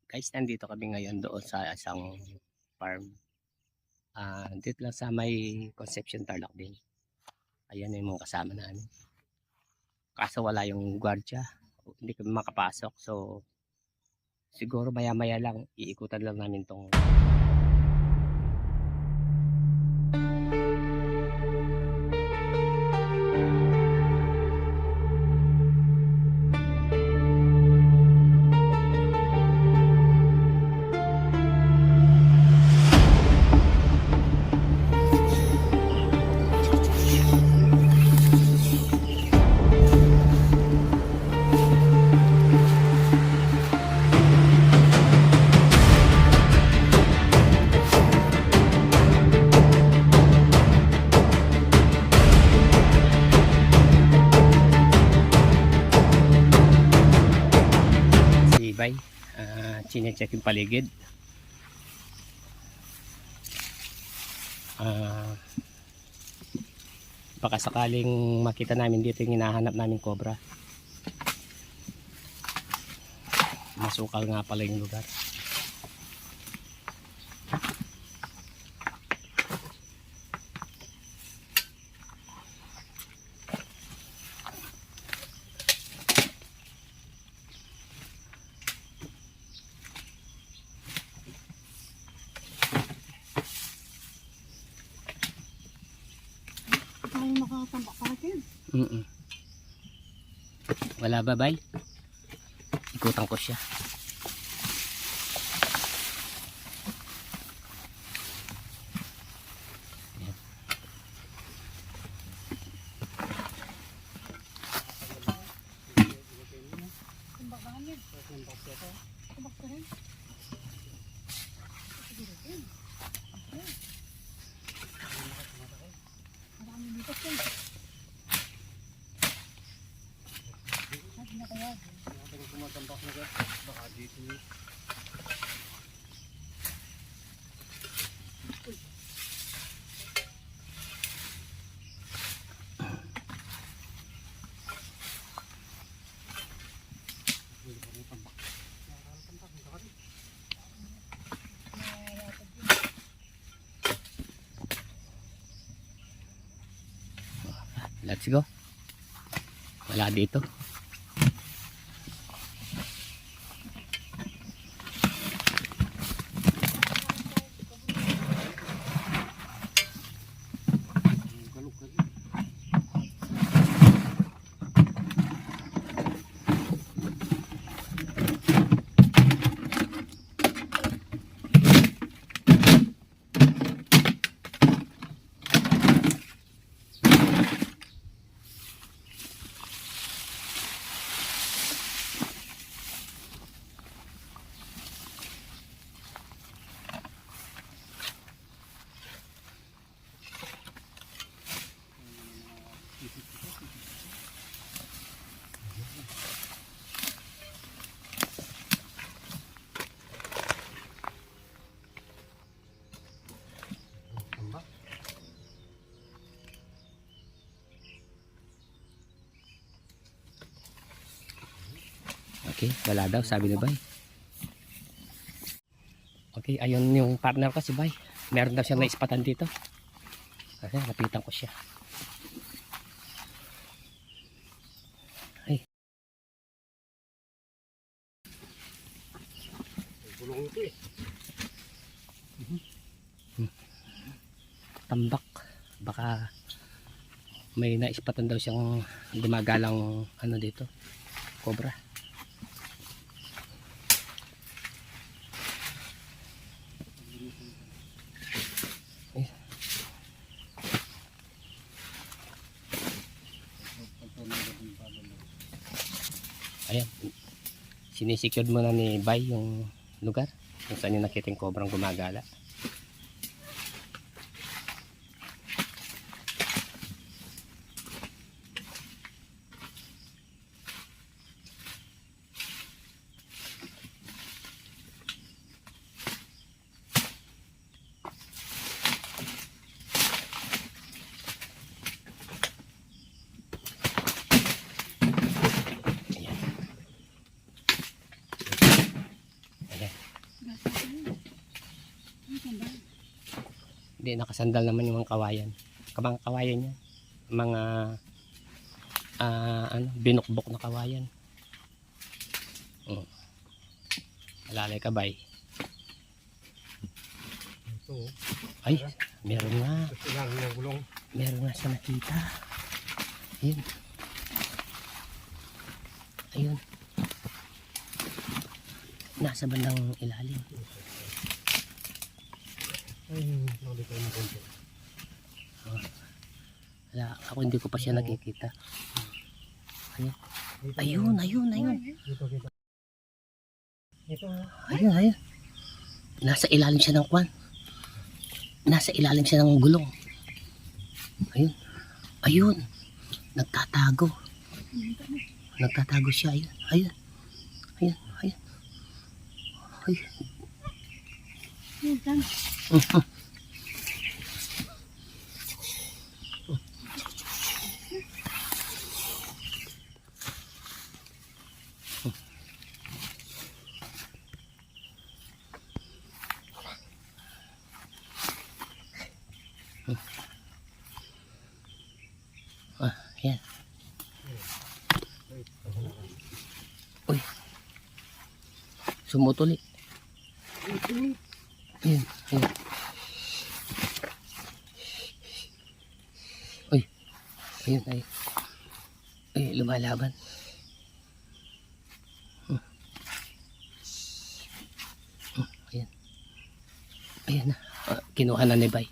Guys, nandito kami ngayon doon sa isang farm. Dito lang sa may Concepcion Tarlac din. Ayan yung mga kasama namin. Kaso wala yung gwardiya. Hindi kami makapasok. So, siguro maya-maya lang, iikutan lang namin tong Ibay. Chinecheck yung paligid. Baka sakaling makita namin dito yung hinahanap namin cobra. Masukal nga pala yung lugar. Tayo makatambak pa natin. Wala ba, bay? Ikutan ko siya. Ayan. Tambak ba natin? Tambak pa rin. Marami dito po. Sabi na kaya. Tumatambak na guys, baka dito ni. Let's go. Wala dito. Okay, wala daw, sabi ni Bay. Okay, ayun yung partner ko si Bay. Meron daw siyang naispatan dito. Kasi lapitan ko siya. Ay. Bulong ito eh. Tambak. Baka may naispatan daw siyang gumagalang ano dito. Cobra. Ayan, sinisecured muna ni Bay yung lugar kung saan yung nakita yung cobrang gumagala. Ayan. Hindi, nakasandal naman yung mga kawayan. Mga kawayan yan. Mga binukbok na kawayan. Alalay ka, bay. Ito. Ay, meron nga. Ito lang ng gulong. Meron nga siya nakita. Ayun. Ayun. Nasa bandang ilalim. Ay, nakita ko ng konti. Wala, ako hindi ko pa siya nakikita. Ayun. Dito, Ayun, ayun, ayun. Dito kita. Ito. Ayun, ayun. Nasa ilalim siya ng kwan. Nasa ilalim siya ng gulong. Ayun. Ayun. Nagtatago. Nagtatago siya. Ayun. Ayun. Ayun. Ayun. Ayun. Ayan. Uy. Sumutuli. Ayun. Ayun. Uy. Ayun. Ayun. Ay, lumalaban. Ayan. Ayan na. Kinuha na ni Bay.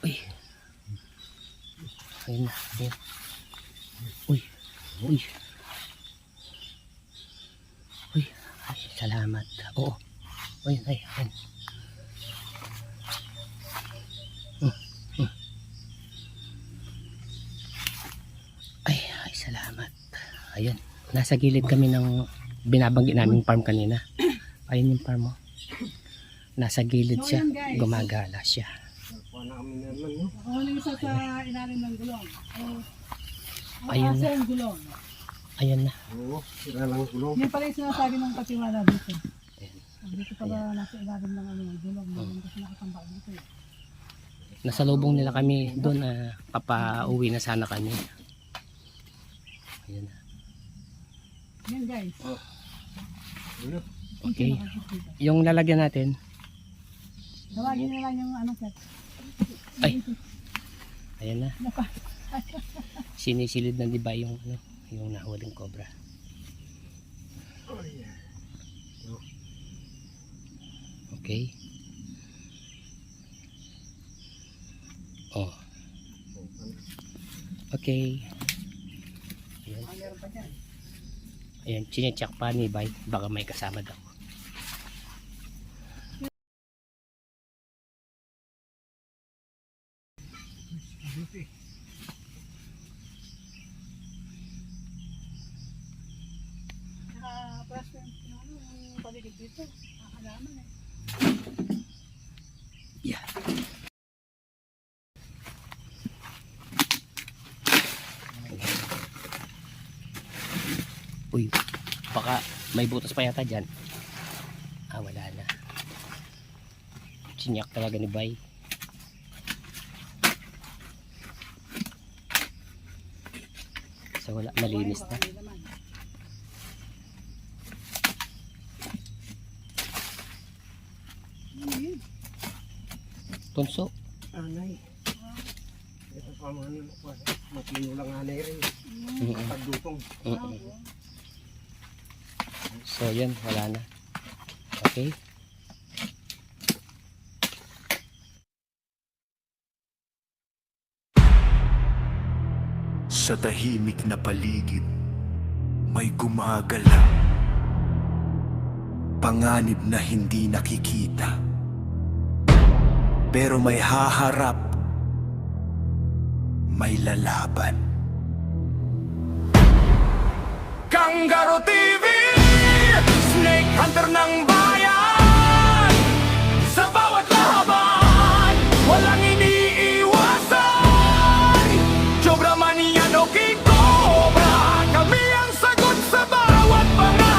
Uy. Ayun na. Ayun. Uy. Uy. Uy. Ay, salamat. Oo. Ayun, ay, ayun. Ay, ay, salamat. Ayun. Nasa gilid kami ng binabanggit naming farm kanina. Ayun yung farm mo. Nasa gilid So, siya. ayan, guys. Gumagala siya. Kuha na kami naman, no? Ako lang isa sa ilalim ng gulong. Ayun na. Yung gulong. Ayun na. Oo, sira lang ang gulong. Yan pala yung sinasabi ng katiwala dito. Ayan. Dito pala nasa ilalim ng gulong. Kasi nakatambak dito. Nasa lubong nila kami doon. Papauwi na sana kami. Ayun na. Yan guys. Ano? Okay. Yung lalagyan natin. Tawagin nila lang yung set. Ay. Ayan na. Sinisilid na diba yung yung nahuling cobra. Oh, yeah. Okay. Oh. Okay. Ayan. Meron pa dyan. Ayan, chinecheck pa ni Bay. Baka may kasama daw. Naka-press yung paligid dito. Nakakalaman eh. Yeah. Uy, baka may butas pa yata dyan. Wala na. Sinyak talaga ni Bay. So wala, malinis na. Tunso. Anay. Ito pa mga ano pa. Matino lang anay rin. Mm-mm. Pagdutong. Mm-mm. So yan, wala na. Okay. Sa tahimik na paligid, may gumagala. Panganib na hindi nakikita. Pero may haharap, may lalaban. Kangaroo TV! Snake Hunter ng bayan! Sa bawat laban, walang iniiwasan! Sobra man yan o King Cobra, kami ang sagot sa bawat panganib!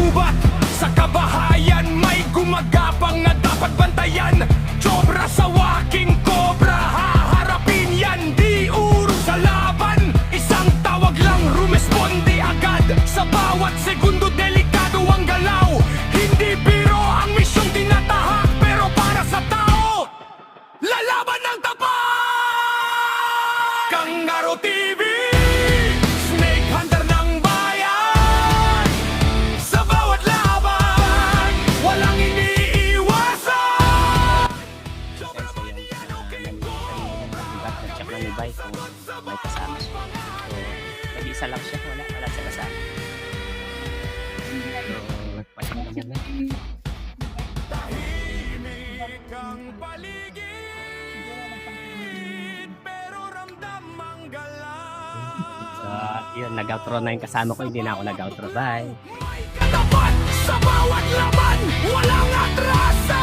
gubat. Sa kabahayan may gumagapang na dapat bantayan. Sobra sa waking kobra, haharapin yan, di urong sa laban. Isang tawag lang, rumesponde agad. Sa bawat segundo delikado ang galaw. Hindi biro ang misyong tinatahak, pero para sa tao, lalaban ng tapat! Kangaroo TV, Snake Hunter ng bayan. Sa bawat laban, walang iniiwasan. Sobra So, man yun, yan o nandito kami nag-check lang ni Bay kung may kasama siya. So, nag-isa lang siya, wala siya kasama. So, nagpacheck na muna. tahimik ang paligid, pero ramdam ang galaw. So, yun, nag-outro na yung kasama ko, hindi na ako nag-outro. Bye! May katapat sa bawat laban, walang atrasan.